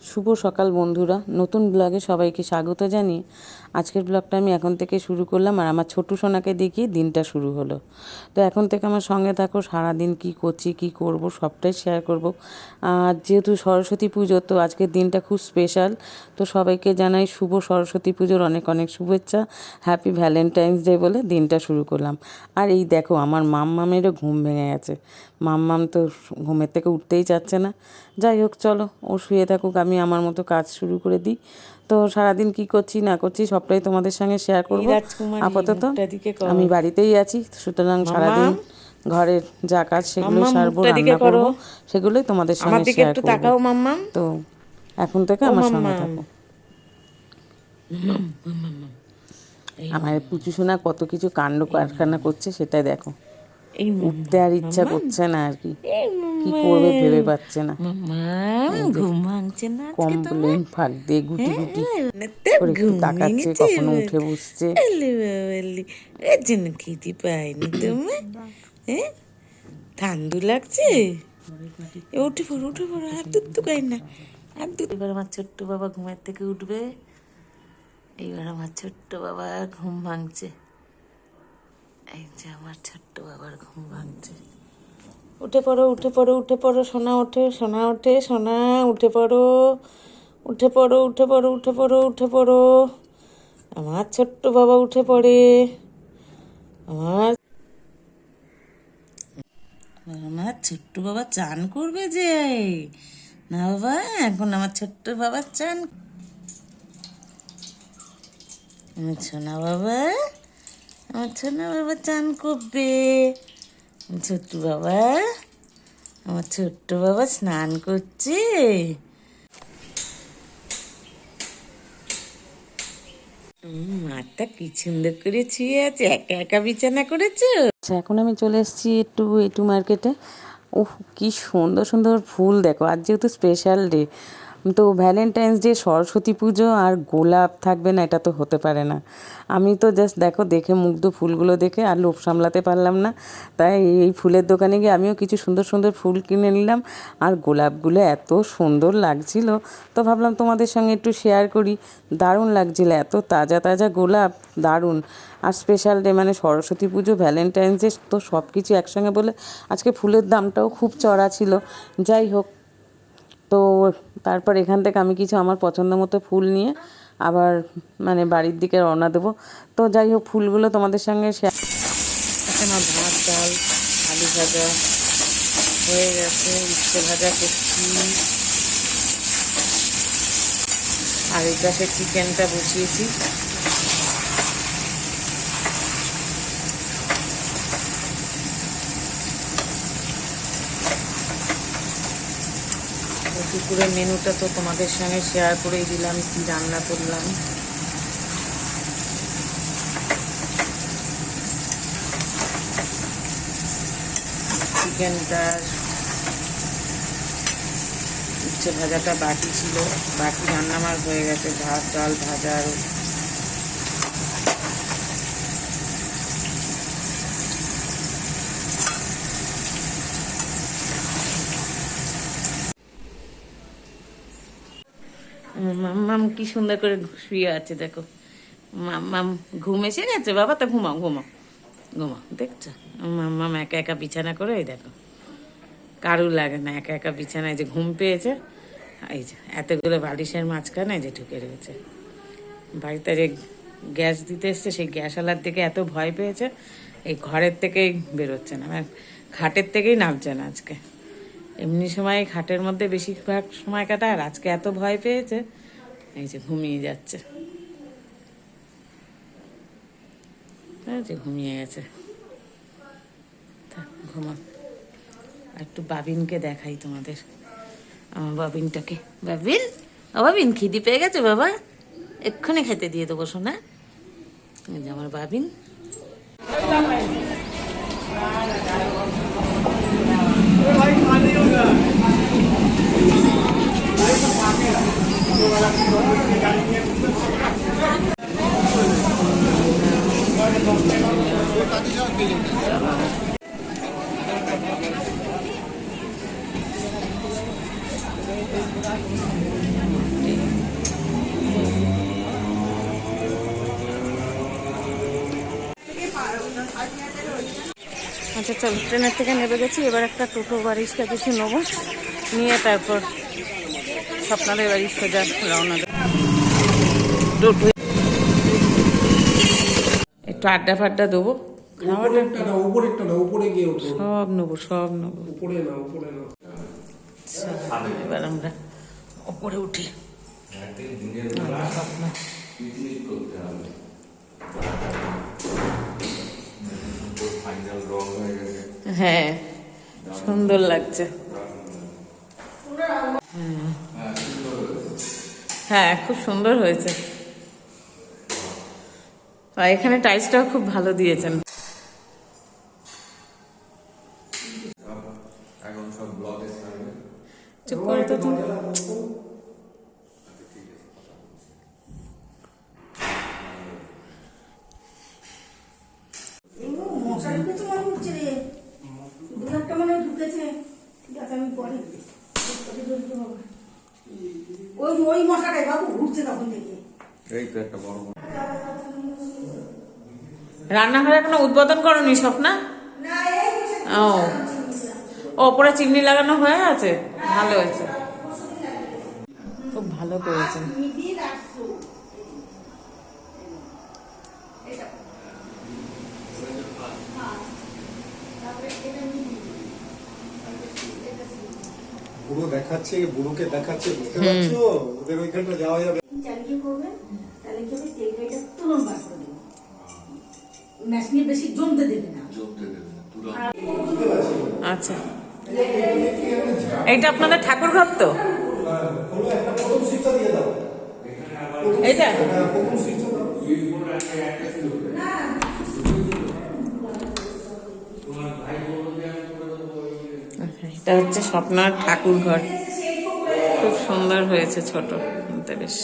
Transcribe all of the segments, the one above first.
শুভ সকাল বন্ধুরা, নতুন ব্লগে সবাইকে স্বাগত জানিয়ে আজকের ব্লগটা আমি এখন থেকে শুরু করলাম। আর আমার ছোট্ট সোনাকে দেখিয়ে দিনটা শুরু হলো। তো এখন থেকে আমার সঙ্গে থাকো, সারাদিন কি করছি কি করব সবটাই শেয়ার করব। আর যেহেতু সরস্বতী পুজো, তো আজকের দিনটা খুব স্পেশাল। তো সবাইকে জানাই শুভ সরস্বতী পুজোর অনেক অনেক শুভেচ্ছা। হ্যাপি ভ্যালেন্টাইন্স ডে বলে দিনটা শুরু করলাম। আর এই দেখো, আমার মাম্মামেরও ঘুম ভেঙে গেছে। মাম্মাম তো ঘুমের থেকে উঠতেই চাচ্ছে না। যাই হোক, চলো ও শুয়ে থাকুক, আমি আমার মতো কাজ শুরু করে দিই। তো সারাদিন কি করছি না করছি সবটাই তোমাদের সঙ্গে শেয়ার করবো। আপাতত আমি বাড়িতেই আছি, সুতরাং সারাদিন ঘরের যা কাজ সেগুলোই সারবো, রান্না করবো, সেগুলোই তোমাদের সঙ্গে শেয়ার করবো। তো এখন থেকে আমার সঙ্গে থাকো। আমার পুচু সোনা কত কিছু কাণ্ড কারখানা করছে সেটাই দেখো। উঠতে আর ইচ্ছা করছে না, আর কি কি করবে ভেবে পাচ্ছে না। ঘুম ভাঙছে না, কমপ্লেন ফাঁক দিয়ে গুটি গুটি করে একটু তাকাচ্ছে, কখনো উঠে বসছে। এর জন্য খেতে পাইনি তুমি, হ্যাঁ? ঠান্ডু লাগছে, উঠে পড়ো উঠে পড়ো, আর দুধ তো খাই না, আর দুধ। এবার আমার ছোট্ট বাবা ঘুমের থেকে উঠবে। এইবার আমার ছোট্ট বাবার ঘুম ভাঙছে। এই যে আমার ছোট্ট বাবার ঘুম ভাঙছে। উঠে পড়ো উঠে পড়ো উঠে পড়ো, সোনা ওঠে সোনা ওঠে সোনা, উঠে পড়ো উঠে পড়ো উঠে পড়ো উঠে পড়ো উঠে পড়ো। আমার ছোট্ট বাবা উঠে পড়ে। আমার আমার ছোট্ট বাবা চান করবে যে, না বাবা, এখন আমার ছোট্ট বাবা চান। সোনা বাবা, আমার সোনা বাবা চান করবে। ছোট্ট বাবা, আমার ছোট্ট বাবা স্নান করছে। মাটা কি সুন্দর করে শুয়ে আছে, একা একা বিছানা করেছো। আচ্ছা, এখন আমি চলে এসেছি একটু মার্কেটে। ওহ, কি সুন্দর সুন্দর ফুল দেখো। আজ যেহেতু স্পেশাল ডে, তো ভ্যালেন্টাইন্স ডে, সরস্বতী পুজো আর গোলাপ থাকবে না, এটা তো হতে পারে না। আমি তো জাস্ট দেখো, দেখে মুগ্ধ, ফুলগুলো দেখে আর লোভ সামলাতে পারলাম না। তাই এই ফুলের দোকানে গিয়ে আমিও কিছু সুন্দর সুন্দর ফুল কিনে নিলাম। আর গোলাপগুলো এত সুন্দর লাগছিল, তো ভাবলাম তোমাদের সঙ্গে একটু শেয়ার করি। দারুণ লাগছিল, এত তাজা তাজা গোলাপ, দারুণ। আর স্পেশাল ডে মানে সরস্বতী পুজো, ভ্যালেন্টাইন্স ডে, তো সব কিছু একসঙ্গে বলে আজকে ফুলের দামটাও খুব চড়া ছিল। যাই হোক, তো তারপর এখান থেকে আমি কিছু আমার পছন্দ মতো ফুল নিয়ে আবার মানে বাড়ির দিকে রওনা দেবো। তো যাই হোক, ফুলগুলো তোমাদের সঙ্গে শেয়ার। আমার ভাত ডাল আলু ভাজা হয়ে গেছে, উচ্ছে ভাজা করছি, আর এই পাশে চিকেনটা বসিয়েছি। দুপুরের মেনুটা তো তোমাদের সঙ্গে শেয়ার করেই দিলাম, কি রান্না করলাম। চিকেনটা, উচ্ছে ভাজাটা বাকি ছিল, বাকি রান্না আমার হয়ে গেছে। ভাত ডাল ভাজা আর মাম্মাম কি সুন্দর করে শুয়ে আছে দেখো। মাম্মাম ঘুম এসে গেছে, বাবা তো ঘুমাও ঘুমাও ঘুমাও, দেখছো মাম্মাম একা একা বিছানা করে, এই দেখো কারু লাগে না, একা একা বিছানায় যে ঘুম পেয়েছে। এই যে এতগুলো বালিশের মাঝখানে যে ঢুকে রয়েছে। বাড়িতে যে গ্যাস দিতে এসছে, সেই গ্যাসওয়ালার দিকে এত ভয় পেয়েছে, এই ঘরের থেকেই বেরোচ্ছে না, মানে খাটের থেকেই নামছে না আজকে। এমনি সময় খাটের মধ্যে বেশিরভাগ সময় কাটায়, আর আজকে এত ভয় পেয়েছে, এই যে ঘুমিয়ে যাচ্ছে। এই যে ঘুমিয়ে গেছে, থাক ঘুমা। আর একটু বাবিনকে দেখাই তোমাদের, আমার বাবিনটাকে। বাবিন, ও বাবিন, খিদি পেয়ে গেছে বাবা, এক্ষুনি খেতে দিয়ে দেবো শোনা। এই যে আমার বাবিন। আচ্ছা চল, ট্রেনের থেকে নেমে গেছি, এবার একটা টোটো বা রিক্সা কিছু নেবো, নিয়ে তারপর স্বপ্নাদের বাড়ি সোজা রওনা দেব। টোটো একটু আড্ডা ফাড্ডা দেবো, সব নেবো সব নেবো। এবার আমরা ওপরে উঠি। স্বপ্ন হ্যাঁ, সুন্দর লাগছে। হ্যাঁ, খুব সুন্দর হয়েছে। আর এখানে টাইলসটাও খুব ভালো দিয়েছেন। চুপ করে তো তুমি। রান্নাঘরে এখনো উদ্বোধন করনি স্বপ্না? ও ওপরে চিমনি লাগানো হয়ে আছে, ভালো হয়েছে, খুব ভালো করেছেন। বুড়ো দেখাচ্ছে, বুড়োকে দেখাচ্ছে, বুঝতে পারছো? ওদের ওইখানটা যাওয়া যাবে। চালিয়ে করবেন তাহলে কি হবে, তেলটা তুলন বার করে দেবো, মেশিনে বেশি জমতে দেবে না। আচ্ছা, এইটা আপনাদের ঠাকুর ঘর তো? এইটা এটা হচ্ছে স্বপ্নার ঠাকুর ঘর, খুব সুন্দর হয়েছে, ছোট কিন্তু বেশ।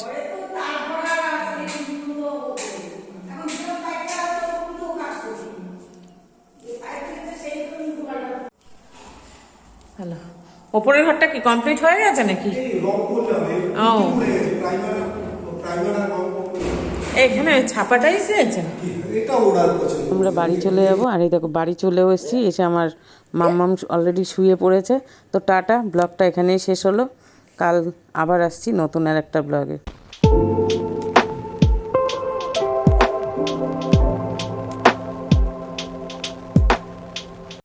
হ্যালো, ওপরের ঘরটা কি কমপ্লিট হয়ে গেছে নাকি? ও, এখানে ছাপাটাই দিয়েছেন। আমরা বাড়ি চলে যাব। আর এই দেখো বাড়ি চলেও এসেছি, এসে আমার মাম্মাম অলরেডি শুয়ে পড়েছে। তো টাটা, ব্লগটা এখানেই শেষ হলো। কাল আবার আসছি নতুন আর একটা ব্লগে।